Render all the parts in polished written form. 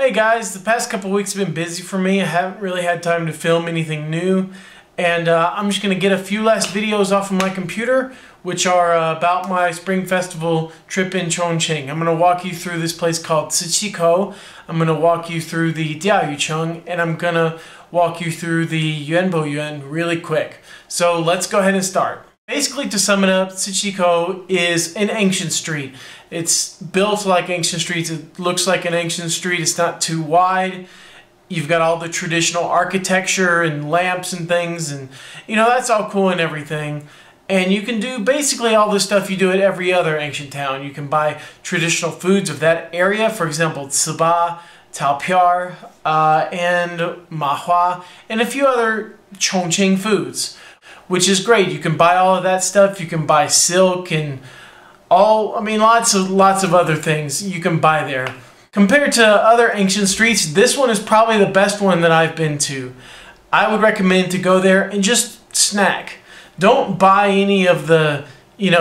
Hey guys, the past couple weeks have been busy for me. I haven't really had time to film anything new, and I'm just going to get a few last videos off of my computer, which are about my Spring Festival trip in Chongqing. I'm going to walk you through this place called Ciqikou. I'm going to walk you through the Diaoyucheng, and I'm going to walk you through the Yuanboyuan really quick. So let's go ahead and start. Basically, to sum it up, Ciqikou is an ancient street. It's built like ancient streets. It looks like an ancient street. It's not too wide. You've got all the traditional architecture and lamps and things, and you know, that's all cool and everything. And you can do basically all the stuff you do at every other ancient town. You can buy traditional foods of that area, for example, tziba, taopiar, and mahua, and a few other Chongqing foods, which is great. You can buy all of that stuff. You can buy silk and lots of other things you can buy there. Compared to other ancient streets, this one is probably the best one that I've been to. I would recommend to go there and just snack. Don't buy any of the,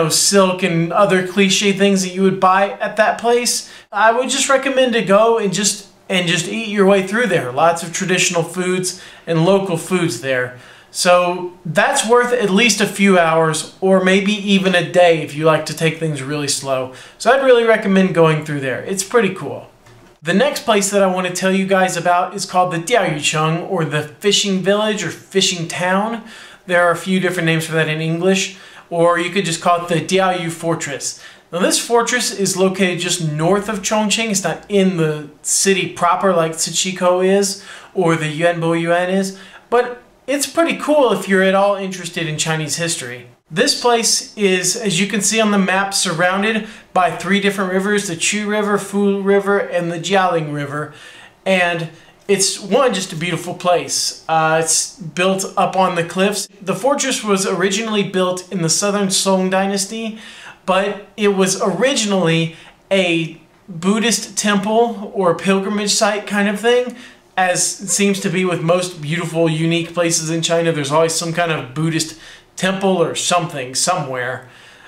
silk and other cliche things that you would buy at that place. I would just recommend to go and just eat your way through there. Lots of traditional foods and local foods there. So that's worth at least a few hours or maybe even a day if you like to take things really slow. So I'd really recommend going through there. It's pretty cool. The next place that I want to tell you guys about is called the Diaoyucheng, or the fishing village or fishing town. There are a few different names for that in English, or you could just call it the Diaoyu Fortress. Now this fortress is located just north of Chongqing. It's not in the city proper like Ciqikou is or the Yuanboyuan is, but it's pretty cool if you're at all interested in Chinese history. This place is, as you can see on the map, surrounded by 3 different rivers, the Chu River, Fu River, and the Jialing River. And it's just a beautiful place. It's built up on the cliffs. The fortress was originally built in the Southern Song Dynasty, but it was originally a Buddhist temple or pilgrimage site kind of thing. As it seems to be with most beautiful, unique places in China, there's always some kind of Buddhist temple or something somewhere.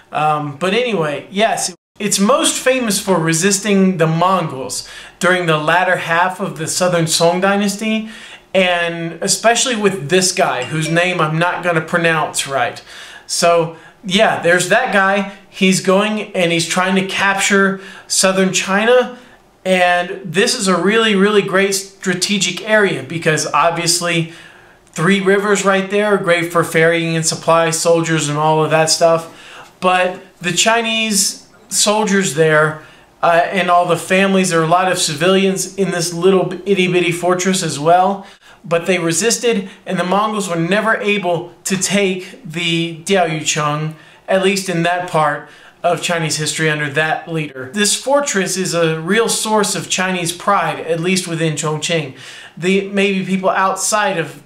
But anyway, yes, it's most famous for resisting the Mongols during the latter half of the Southern Song Dynasty, and especially with this guy, whose name I'm not going to pronounce right. So yeah, there's that guy. He's going and he's trying to capture southern China. And this is a really, really great strategic area because obviously 3 rivers right there are great for ferrying and supply soldiers and all of that stuff. But the Chinese soldiers there and all the families, there are a lot of civilians in this little itty-bitty fortress as well. But they resisted, and the Mongols were never able to take the Diaoyucheng, at least in that part of Chinese history under that leader. This fortress is a real source of Chinese pride, at least within Chongqing. Maybe people outside of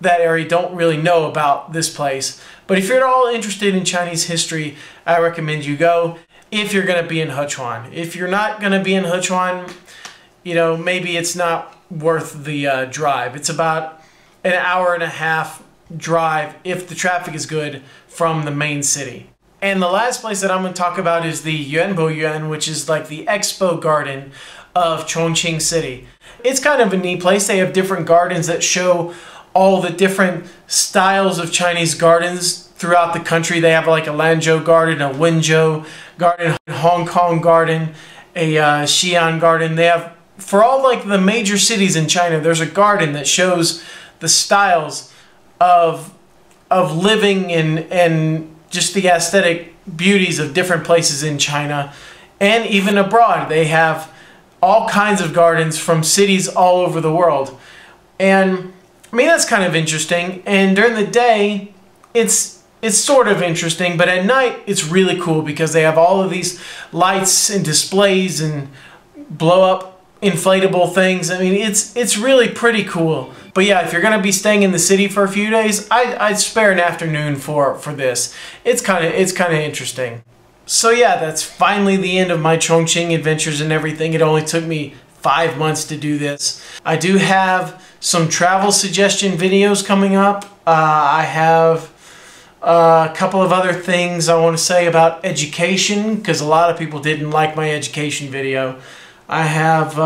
that area don't really know about this place. But if you're at all interested in Chinese history, I recommend you go if you're going to be in Hechuan. If you're not going to be in Hechuan, maybe it's not worth the drive. It's about an hour and a half drive if the traffic is good from the main city. And the last place that I'm going to talk about is the Yuanboyuan, which is like the expo garden of Chongqing City. It's kind of a neat place. They have different gardens that show all the different styles of Chinese gardens throughout the country. They have like a Lanzhou garden, a Wenzhou garden, a Hong Kong garden, a Xi'an garden. They have, for all like the major cities in China, there's a garden that shows the styles of living and just the aesthetic beauties of different places in China and even abroad. They have all kinds of gardens from cities all over the world. And that's kind of interesting. And during the day, it's sort of interesting, but at night it's really cool because they have all of these lights and displays and blow up inflatable things. It's really pretty cool. But yeah, if you're going to be staying in the city for a few days, I'd spare an afternoon for this. It's kind of interesting. So yeah, that's finally the end of my Chongqing adventures and everything. It only took me 5 months to do this. I do have some travel suggestion videos coming up. I have a couple of other things I want to say about education, because a lot of people didn't like my education video. I have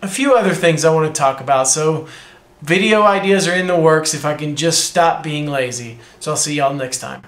a few other things I want to talk about. So video ideas are in the works if I can just stop being lazy. So I'll see y'all next time.